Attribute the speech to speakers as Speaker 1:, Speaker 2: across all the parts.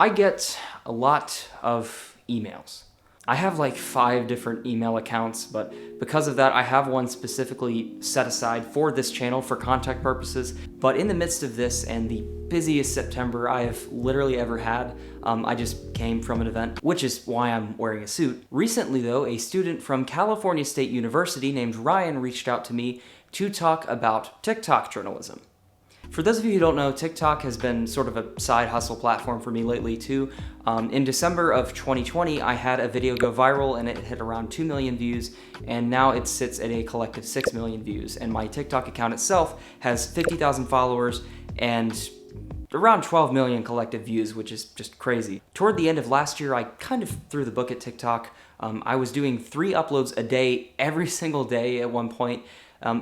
Speaker 1: I get a lot of emails. I have like 5 different email accounts, but because of that, I have one specifically set aside for this channel for contact purposes. But in the midst of this and the busiest September I have literally ever had, I just came from an event, which is why I'm wearing a suit. Recently though, a student from California State University named Ryan reached out to me to talk about TikTok journalism. For those of you who don't know, TikTok has been sort of a side hustle platform for me lately too. In December of 2020, I had a video go viral and it hit around 2 million views, and now it sits at a collective 6 million views. And my TikTok account itself has 50,000 followers and around 12 million collective views, which is just crazy. Toward the end of last year, I kind of threw the book at TikTok. I was doing 3 uploads a day every single day at one point.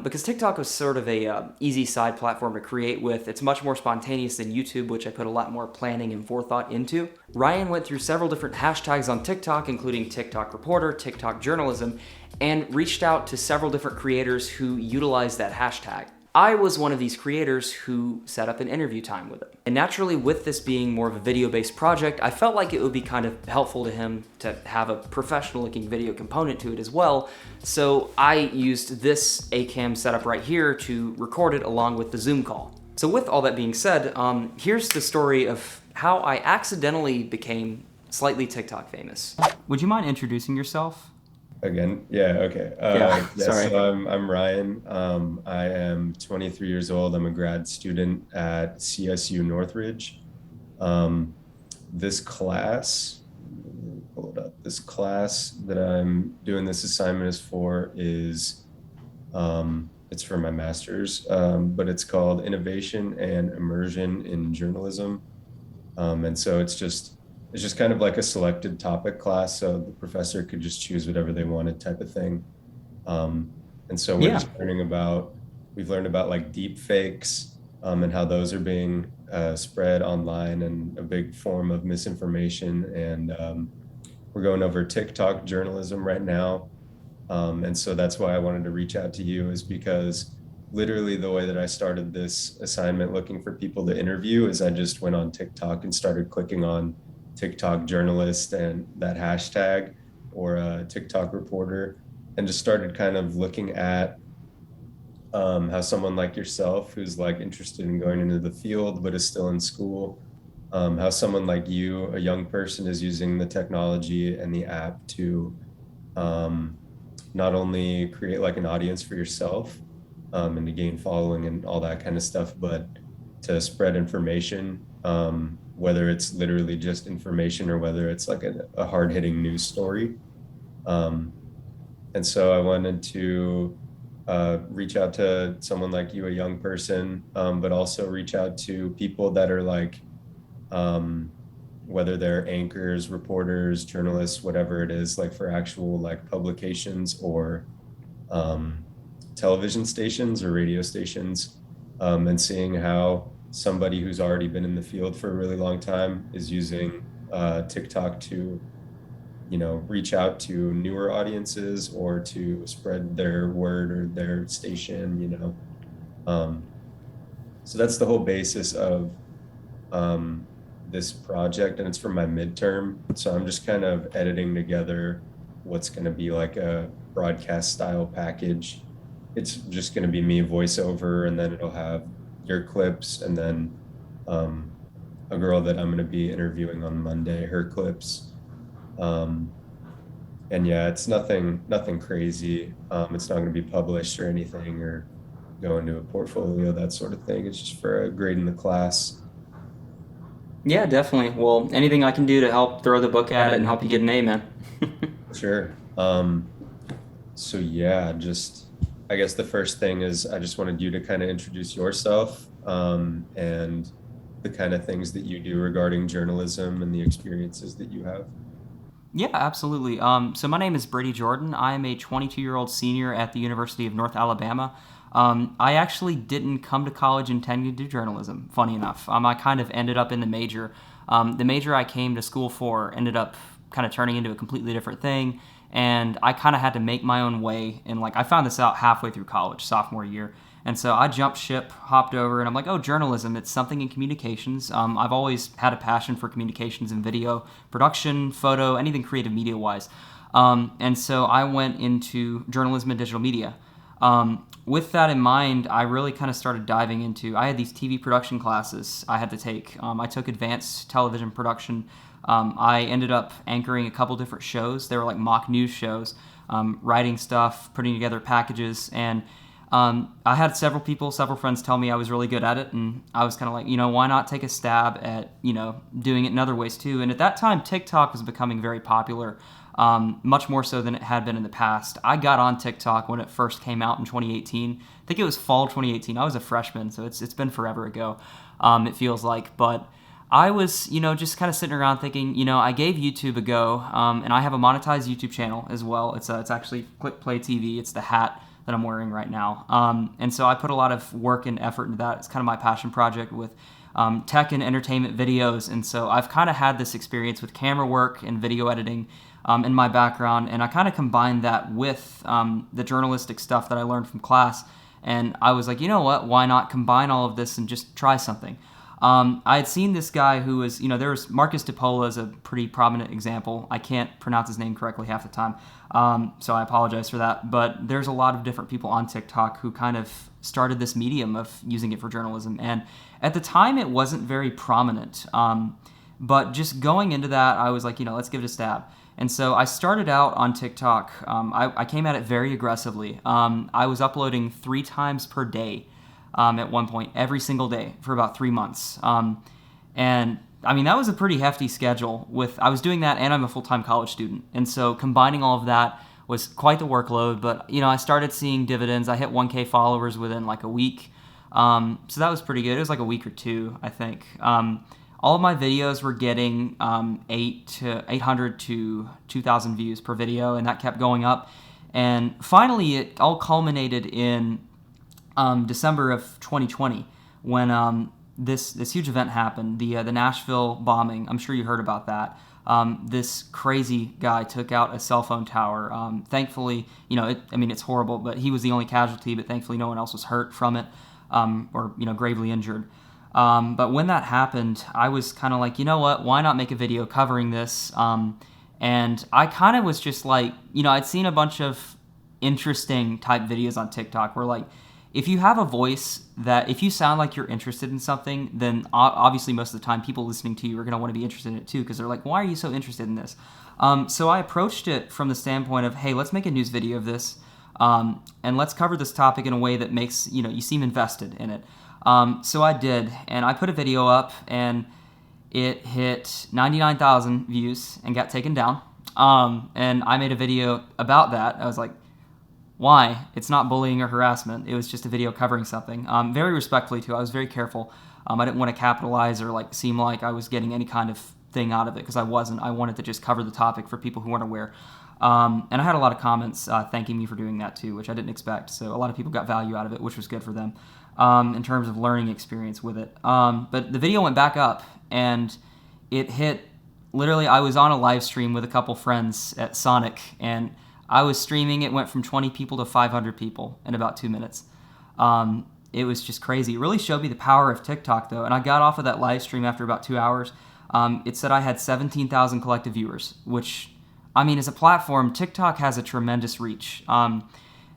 Speaker 1: Because TikTok was sort of a easy side platform to create with. It's much more spontaneous than YouTube, which I put a lot more planning and forethought into. Ryan went through several different hashtags on TikTok, including TikTok Reporter, TikTok Journalism, and reached out to several different creators who utilized that hashtag. I was one of these creators who set up an interview time with him. And naturally, with this being more of a video-based project, I felt like it would be kind of helpful to him to have a professional-looking video component to it as well. So I used this ACAM setup right here to record it along with the Zoom call. So with all that being said, here's the story of how I accidentally became slightly TikTok famous. Would you mind introducing yourself?
Speaker 2: Again, yeah, okay.
Speaker 1: Sorry.
Speaker 2: So I'm Ryan. I am 23 years old. I'm a grad student at CSU Northridge. This class, pull it up. This class that I'm doing this assignment it's for my master's, but it's called Innovation and Immersion in Journalism. And so it's just kind of like a selected topic class, so the professor could just choose whatever they wanted type of thing. And so we've learned about like deep fakes, and how those are being spread online and a big form of misinformation. And we're going over TikTok journalism right now. And so that's why I wanted to reach out to you, is because literally the way that I started this assignment looking for people to interview is I just went on TikTok and started clicking on TikTok journalist and that hashtag, or a TikTok reporter, and just started kind of looking at how someone like yourself, who's like interested in going into the field but is still in school, how someone like you, a young person, is using the technology and the app to not only create like an audience for yourself, and to gain following and all that kind of stuff, but to spread information, whether it's literally just information or whether it's like a hard-hitting news story. And so I wanted to reach out to someone like you, a young person, but also reach out to people that are like, whether they're anchors, reporters, journalists, whatever it is, like for actual like publications or television stations or radio stations, and seeing how somebody who's already been in the field for a really long time is using TikTok to, reach out to newer audiences or to spread their word or their station. So that's the whole basis of this project, and it's for my midterm. So I'm just kind of editing together what's going to be like a broadcast style package. It's just going to be me voiceover, and then it'll have your clips, and then a girl that I'm going to be interviewing on Monday, her clips. And yeah, it's nothing crazy. It's not going to be published or anything or go into a portfolio, that sort of thing. It's just for a grade in the class.
Speaker 1: Yeah, definitely. Well, anything I can do to help throw the book at it and help you get an A, man.
Speaker 2: Sure. So yeah, I guess the first thing is I just wanted you to kind of introduce yourself, and the kind of things that you do regarding journalism and the experiences that you have.
Speaker 1: Yeah, absolutely. So my name is Brady Jordan. I am a 22-year-old senior at the University of North Alabama. I actually didn't come to college intending to do journalism, funny enough. I kind of ended up in the major. The major I came to school for ended up kind of turning into a completely different thing, and I kind of had to make my own way. And I found this out halfway through college, sophomore year. And so I jumped ship, hopped over, and I'm like, oh, journalism, it's something in communications. I've always had a passion for communications and video production, photo, anything creative media-wise. And so I went into journalism and digital media. With that in mind, I really kind of started diving into, I had these TV production classes I had to take. I took advanced television production. I ended up anchoring a couple different shows. They were like mock news shows, writing stuff, putting together packages, and I had several friends tell me I was really good at it, and I was kind of like, why not take a stab at, doing it in other ways too. And at that time, TikTok was becoming very popular, much more so than it had been in the past. I got on TikTok when it first came out in 2018. I think it was fall 2018. I was a freshman, so it's been forever ago, it feels like. But I was, just kind of sitting around thinking, I gave YouTube a go, and I have a monetized YouTube channel as well. It's actually Click Play TV. It's the hat that I'm wearing right now. And so I put a lot of work and effort into that. It's kind of my passion project with tech and entertainment videos. And so I've kind of had this experience with camera work and video editing in my background. And I kind of combined that with the journalistic stuff that I learned from class. And I was like, you know what, why not combine all of this and just try something? I had seen this guy who was, there was Marcus DePola is a pretty prominent example. I can't pronounce his name correctly half the time, so I apologize for that. But there's a lot of different people on TikTok who kind of started this medium of using it for journalism. And at the time, it wasn't very prominent. But just going into that, I was like, let's give it a stab. And so I started out on TikTok. I came at it very aggressively. I was uploading 3 times per day. At one point, every single day for about 3 months. And I mean, that was a pretty hefty schedule. I was doing that, and I'm a full-time college student. And so combining all of that was quite the workload. But, I started seeing dividends. I hit 1K followers within like a week. So that was pretty good. It was like a week or two, I think. All of my videos were getting 800 to 2,000 views per video, and that kept going up. And finally, it all culminated in December of 2020, when this huge event happened, the Nashville bombing. I'm sure you heard about that. This crazy guy took out a cell phone tower. Thankfully, it's horrible, but he was the only casualty. But thankfully, no one else was hurt from it, or gravely injured. But when that happened, I was kind of like, you know what? Why not make a video covering this? And I kind of was just like, I'd seen a bunch of interesting type videos on TikTok where like, if you have a voice that, if you sound like you're interested in something, then obviously most of the time people listening to you are going to want to be interested in it too, because they're like, why are you so interested in this? So I approached it from the standpoint of, hey, let's make a news video of this, and let's cover this topic in a way that makes, you seem invested in it. So I did, and I put a video up, and it hit 99,000 views and got taken down. And I made a video about that. I was like, why? It's not bullying or harassment. It was just a video covering something. Very respectfully, too. I was very careful. I didn't want to capitalize or seem like I was getting any kind of thing out of it, because I wasn't. I wanted to just cover the topic for people who weren't aware. And I had a lot of comments thanking me for doing that, too, which I didn't expect. So a lot of people got value out of it, which was good for them in terms of learning experience with it. But the video went back up, and it hit, literally, I was on a live stream with a couple friends at Sonic, and I was streaming. It went from 20 people to 500 people in about 2 minutes. It was just crazy. It really showed me the power of TikTok, though. And I got off of that live stream after about 2 hours. It said I had 17,000 collective viewers, which, as a platform, TikTok has a tremendous reach.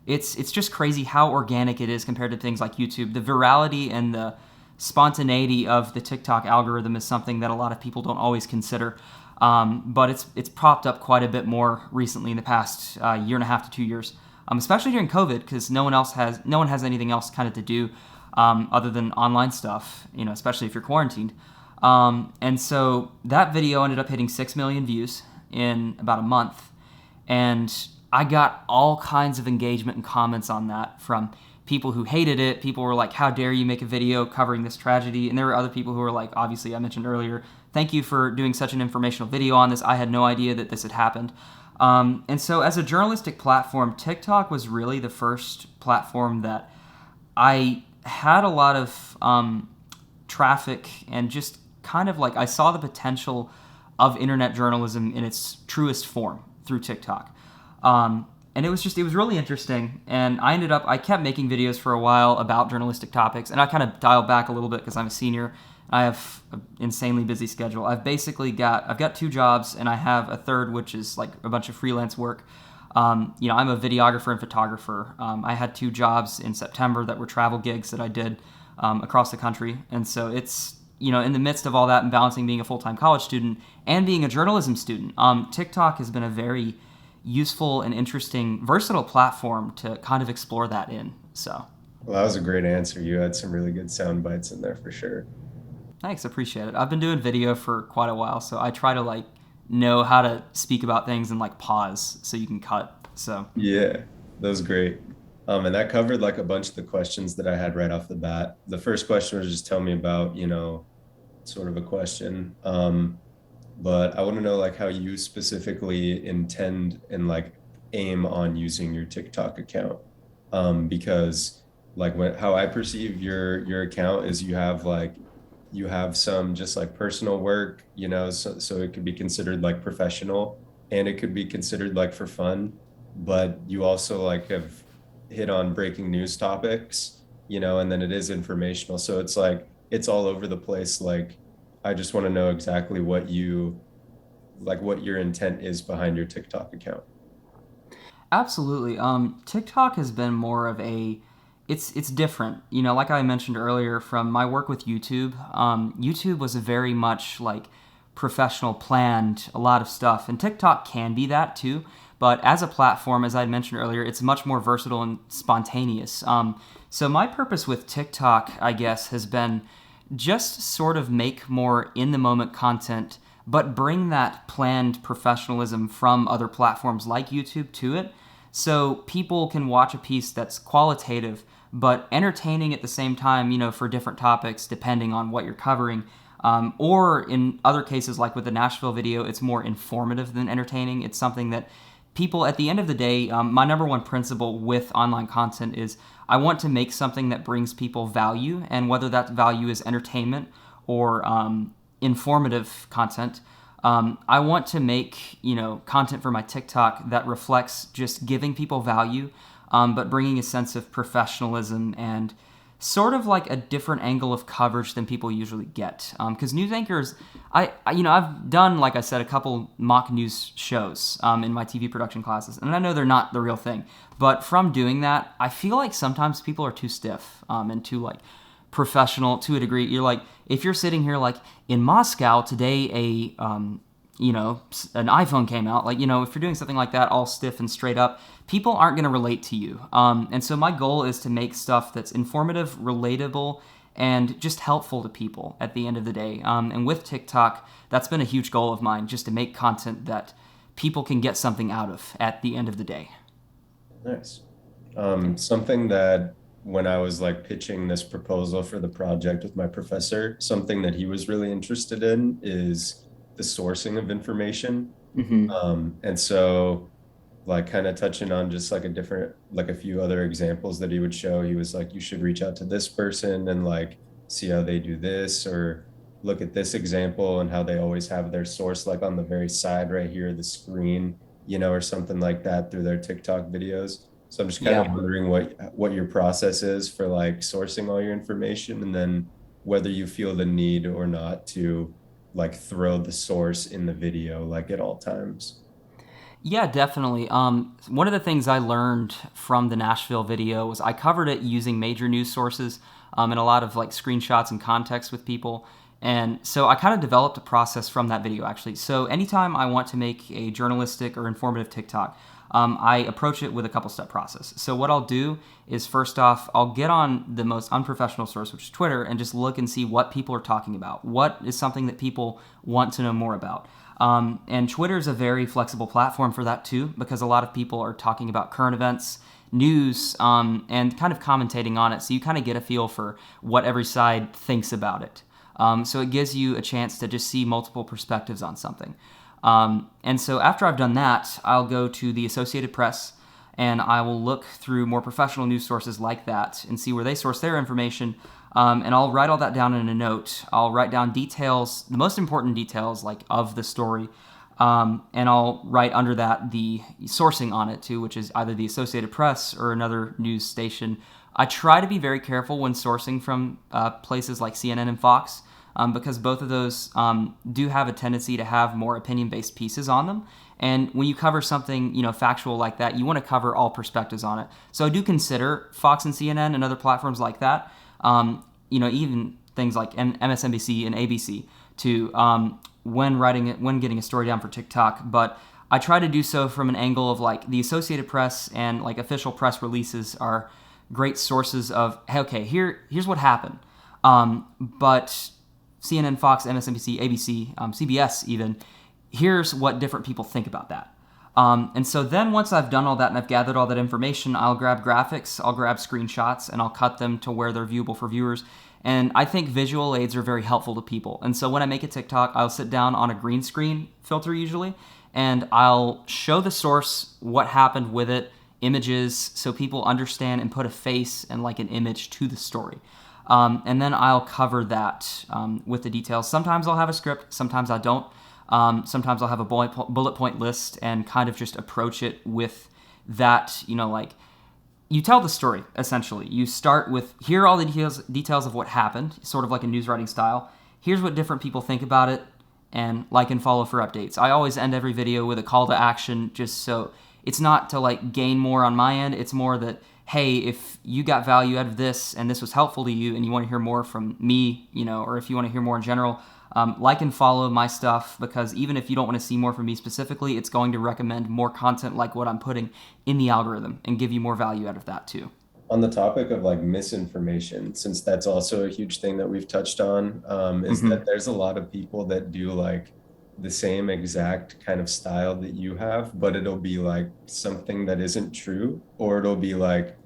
Speaker 1: It's just crazy how organic it is compared to things like YouTube. The virality and the spontaneity of the TikTok algorithm is something that a lot of people don't always consider. But it's propped up quite a bit more recently in the past year and a half to 2 years, especially during COVID, because no one has anything else kind of to do other than online stuff, especially if you're quarantined. And so that video ended up hitting 6 million views in about a month, and I got all kinds of engagement and comments on that from people who hated it. People were like, how dare you make a video covering this tragedy? And there were other people who were like, obviously, I mentioned earlier, thank you for doing such an informational video on this. I had no idea that this had happened. And so as a journalistic platform, TikTok was really the first platform that I had a lot of traffic, and just kind of I saw the potential of internet journalism in its truest form through TikTok. And it was really interesting. And I kept making videos for a while about journalistic topics. And I kind of dialed back a little bit because I'm a senior. I have an insanely busy schedule. I've got 2 jobs, and I have a third, which is like a bunch of freelance work. I'm a videographer and photographer. I had 2 jobs in September that were travel gigs that I did across the country. And so it's, in the midst of all that and balancing being a full-time college student and being a journalism student, TikTok has been a very useful and interesting, versatile platform to kind of explore that in. So,
Speaker 2: Well, that was a great answer. You had some really good sound bites in there for sure.
Speaker 1: thanks, appreciate it. I've been doing video for quite a while, so I try to like know how to speak about things and like pause so you can cut. So,
Speaker 2: Yeah, that was great. And that covered like a bunch of the questions that I had right off the bat. The first question was just tell me about, sort of a question. But I want to know like how you specifically intend and like aim on using your TikTok account. Because like how I perceive your account is you have some just like personal work, so it could be considered like professional and it could be considered like for fun, but you also like have hit on breaking news topics, and then it is informational. So it's like it's all over the place. Like I just want to know exactly what your intent is behind your TikTok account.
Speaker 1: absolutely. TikTok has been more of it's different. Like I mentioned earlier from my work with YouTube, YouTube was a very much like professional, planned, a lot of stuff. And TikTok can be that too. But as a platform, as I mentioned earlier, it's much more versatile and spontaneous. So my purpose with TikTok, I guess, has been just sort of make more in-the-moment content, but bring that planned professionalism from other platforms like YouTube to it. So people can watch a piece that's qualitative, but entertaining at the same time, for different topics, depending on what you're covering. Or in other cases, like with the Nashville video, it's more informative than entertaining. It's something that people, at the end of the day, my number one principle with online content is I want to make something that brings people value, and whether that value is entertainment or informative content, I want to make content for my TikTok that reflects just giving people value, but bringing a sense of professionalism and sort of like a different angle of coverage than people usually get. Because news anchors, I've done, like I said, a couple mock news shows in my TV production classes, and I know they're not the real thing. But from doing that, I feel like sometimes people are too stiff and too like professional to a degree. You're like, if you're sitting here like in Moscow today, an iPhone came out, like, if you're doing something like that all stiff and straight up, people aren't going to relate to you. And so my goal is to make stuff that's informative, relatable, and just helpful to people at the end of the day. And with TikTok, that's been a huge goal of mine, just to make content that people can get something out of at the end of the day.
Speaker 2: Nice. Something that when I was like pitching this proposal for the project with my professor, something that he was really interested in is the sourcing of information.
Speaker 1: Mm-hmm.
Speaker 2: And so like kind of touching on just like a few other examples that he would show, he was like, you should reach out to this person and like see how they do this, or look at this example and how they always have their source like on the very side right here of the screen, or something like that through their TikTok videos. So I'm just kind of
Speaker 1: Yeah.
Speaker 2: wondering what your process is for like sourcing all your information, and then whether you feel the need or not to like throw the source in the video like at all times.
Speaker 1: Yeah, definitely. One of the things I learned from the Nashville video was I covered it using major news sources and a lot of like screenshots and context with people. And so I kind of developed a process from that video, actually. So anytime I want to make a journalistic or informative TikTok, I approach it with a couple-step process. So what I'll do is, first off, I'll get on the most unprofessional source, which is Twitter, and just look and see what people are talking about. What is something that people want to know more about? And Twitter is a very flexible platform for that too, because a lot of people are talking about current events, news, and kind of commentating on it. So you kind of get a feel for what every side thinks about it. So it gives you a chance to just see multiple perspectives on something. And so after I've done that, I'll go to the Associated Press and I will look through more professional news sources like that and see where they source their information. And I'll write all that down in a note. I'll write down details, the most important details like of the story. And I'll write under that the sourcing on it too, which is either the Associated Press or another news station. I try to be very careful when sourcing from places like CNN and Fox, because both of those do have a tendency to have more opinion-based pieces on them. And when you cover something, factual like that, you want to cover all perspectives on it. So I do consider Fox and CNN and other platforms like that, even things like MSNBC and ABC to when getting a story down for TikTok. But I try to do so from an angle of like the Associated Press and like official press releases are great sources of, hey, okay, here's what happened. But CNN, Fox, MSNBC, ABC, CBS even, here's what different people think about that. And so then once I've done all that and I've gathered all that information, I'll grab graphics, I'll grab screenshots, and I'll cut them to where they're viewable for viewers. And I think visual aids are very helpful to people. And so when I make a TikTok, I'll sit down on a green screen filter usually, and I'll show the source, what happened with it, images, so people understand and put a face and like an image to the story. And then I'll cover that with the details. Sometimes I'll have a script, sometimes I don't. Sometimes I'll have a bullet point list and kind of just approach it with that, you tell the story, essentially. You start with, here are all the details of what happened, sort of like a news writing style. Here's what different people think about it, and like and follow for updates. I always end every video with a call to action, just so it's not to like gain more on my end. It's more that, hey, if you got value out of this and this was helpful to you and you want to hear more from me, or if you want to hear more in general, like and follow my stuff, because even if you don't want to see more from me specifically, it's going to recommend more content like what I'm putting in the algorithm and give you more value out of that too.
Speaker 2: On the topic of like misinformation, since that's also a huge thing that we've touched on, is that there's a lot of people that do like the same exact kind of style that you have, but it'll be like something that isn't true, or it'll be like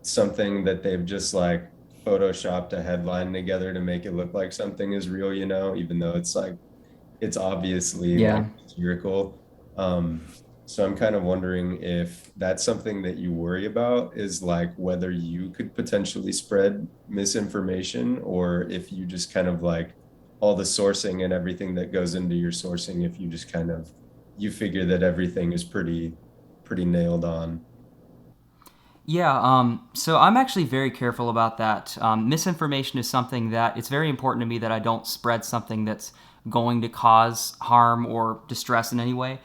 Speaker 2: something that they've just like photoshopped a headline together to make it look like something is real, even though it's like it's obviously like satirical. So I'm kind of wondering if that's something that you worry about, is like whether you could potentially spread misinformation, or if you just kind of like all the sourcing and everything that goes into your sourcing, if you just kind of you figure that everything is pretty nailed on.
Speaker 1: Yeah, so I'm actually very careful about that. Misinformation is something that it's very important to me that I don't spread something that's going to cause harm or distress in any way.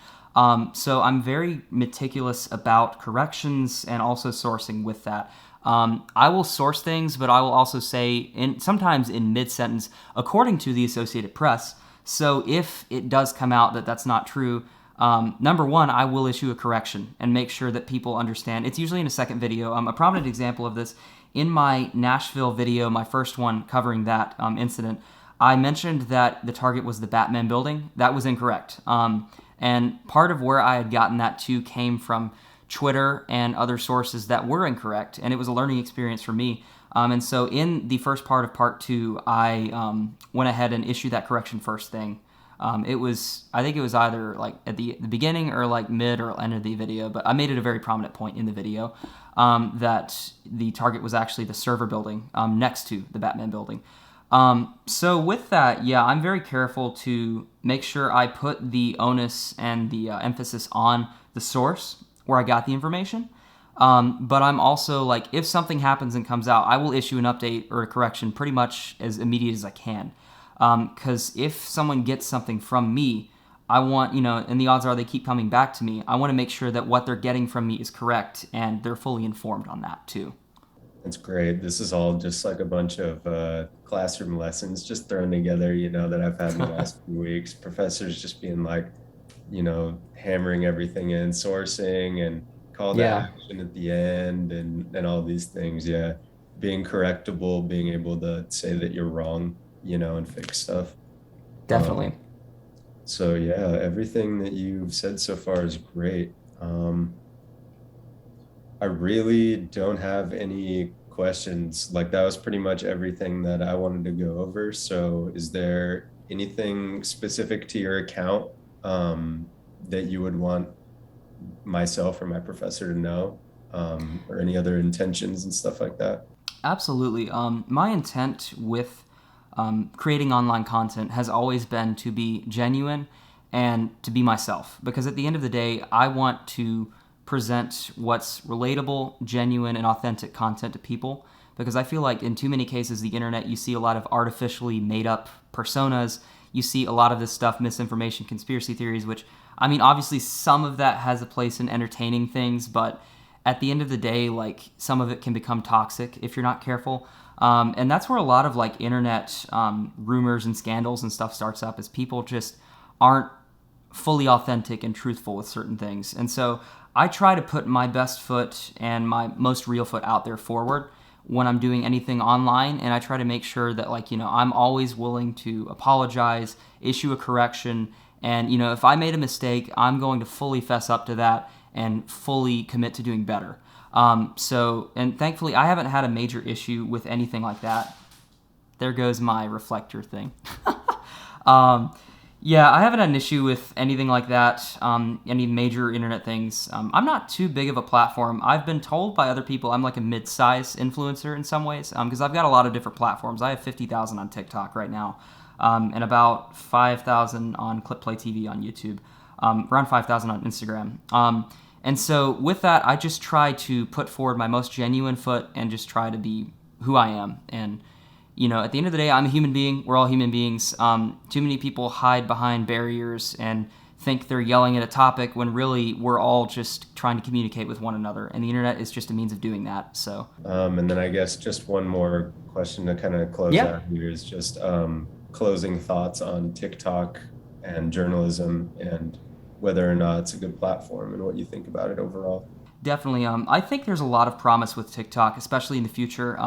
Speaker 1: So I'm very meticulous about corrections and also sourcing with that. I will source things, but I will also say, sometimes in mid-sentence, according to the Associated Press. So if it does come out that that's not true, number one, I will issue a correction and make sure that people understand. It's usually in a second video. A prominent example of this, in my Nashville video, my first one covering that incident, I mentioned that the target was the Batman building. That was incorrect. And part of where I had gotten that to came from Twitter and other sources that were incorrect, and it was a learning experience for me. And so in the first part of part two, I went ahead and issued that correction first thing. I think it was either like at the beginning or like mid or end of the video, but I made it a very prominent point in the video that the target was actually the server building next to the Batman building. So with that, yeah, I'm very careful to make sure I put the onus and the emphasis on the source where I got the information. But I'm also like, if something happens and comes out, I will issue an update or a correction pretty much as immediate as I can. Because if someone gets something from me, I want, and the odds are they keep coming back to me, I want to make sure that what they're getting from me is correct and they're fully informed on that too.
Speaker 2: That's great. This is all just like a bunch of classroom lessons just thrown together, that I've had in the last few weeks. Professors just being like, hammering everything in, sourcing and call to action at the end and all these things. Yeah. Being correctable, being able to say that you're wrong, and fix stuff.
Speaker 1: Definitely.
Speaker 2: So yeah, everything that you've said so far is great. I really don't have any questions. Like that was pretty much everything that I wanted to go over. So is there anything specific to your account that you would want myself or my professor to know, or any other intentions and stuff like that?
Speaker 1: Absolutely. My intent with creating online content has always been to be genuine and to be myself. Because at the end of the day, I want to present what's relatable, genuine, and authentic content to people. Because I feel like in too many cases, the internet, you see a lot of artificially made up personas. You see a lot of this stuff, misinformation, conspiracy theories, which, I mean, obviously some of that has a place in entertaining things, but at the end of the day, like, some of it can become toxic if you're not careful. And that's where a lot of like internet rumors and scandals and stuff starts up, is people just aren't fully authentic and truthful with certain things. And so I try to put my best foot and my most real foot out there forward when I'm doing anything online, and I try to make sure that, like, I'm always willing to apologize, issue a correction, and if I made a mistake, I'm going to fully fess up to that and fully commit to doing better. And thankfully, I haven't had a major issue with anything like that. There goes my reflector thing. Yeah, I haven't had an issue with anything like that, any major internet things. I'm not too big of a platform. I've been told by other people I'm like a mid-size influencer in some ways, because I've got a lot of different platforms. I have 50,000 on TikTok right now, and about 5,000 on ClipPlay TV on YouTube, around 5,000 on Instagram. And so with that, I just try to put forward my most genuine foot and just try to be who I am. And at the end of the day, I'm a human being. We're all human beings. Too many people hide behind barriers and think they're yelling at a topic when really we're all just trying to communicate with one another. And the internet is just a means of doing that. So.
Speaker 2: And then I guess just one more question to kind of close out here is just closing thoughts on TikTok and journalism and whether or not it's a good platform and what you think about it overall.
Speaker 1: Definitely. I think there's a lot of promise with TikTok, especially in the future.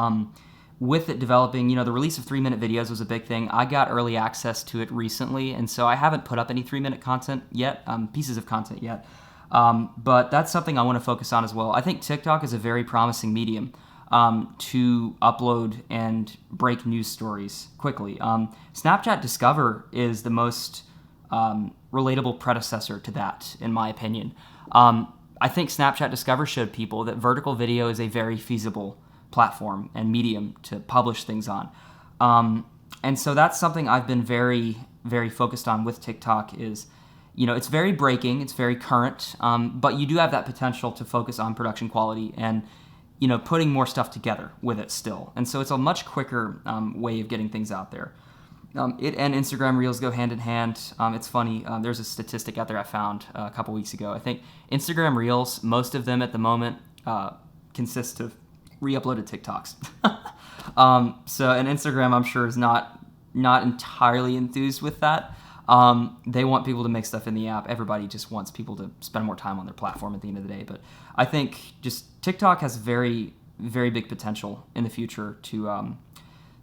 Speaker 1: With it developing, the release of 3-minute videos was a big thing. I got early access to it recently, and so I haven't put up any 3-minute content yet, pieces of content yet. But that's something I want to focus on as well. I think TikTok is a very promising medium to upload and break news stories quickly. Snapchat Discover is the most relatable predecessor to that, in my opinion. I think Snapchat Discover showed people that vertical video is a very feasible platform and medium to publish things on. And so that's something I've been very, very focused on with TikTok is, it's very breaking, it's very current, but you do have that potential to focus on production quality and, putting more stuff together with it still. And so it's a much quicker way of getting things out there. It and Instagram Reels go hand in hand. It's funny, there's a statistic out there I found a couple weeks ago. I think Instagram Reels, most of them at the moment consist of re-uploaded TikToks. And Instagram, I'm sure, is not entirely enthused with that. They want people to make stuff in the app. Everybody just wants people to spend more time on their platform at the end of the day. But I think just TikTok has very, very big potential in the future to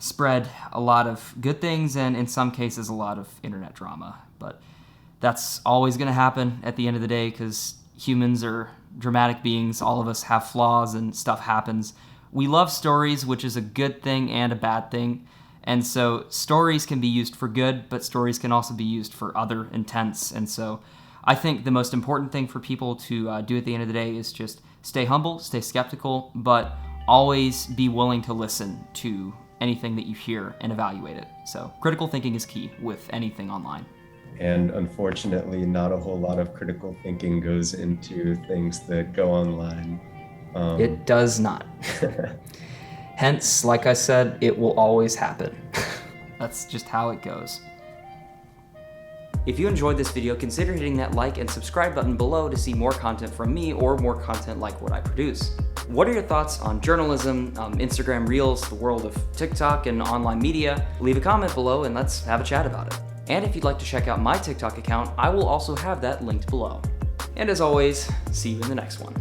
Speaker 1: spread a lot of good things and in some cases a lot of internet drama. But that's always going to happen at the end of the day because humans are dramatic beings. All of us have flaws and stuff happens. We love stories, which is a good thing and a bad thing. And so stories can be used for good, but stories can also be used for other intents. And so I think the most important thing for people to do at the end of the day is just stay humble, stay skeptical, but always be willing to listen to anything that you hear and evaluate it. So critical thinking is key with anything online.
Speaker 2: And unfortunately, not a whole lot of critical thinking goes into things that go online.
Speaker 1: It does not. Hence, like I said, it will always happen. That's just how it goes. If you enjoyed this video, consider hitting that like and subscribe button below to see more content from me or more content like what I produce. What are your thoughts on journalism, Instagram Reels, the world of TikTok and online media? Leave a comment below and let's have a chat about it. And if you'd like to check out my TikTok account, I will also have that linked below. And as always, see you in the next one.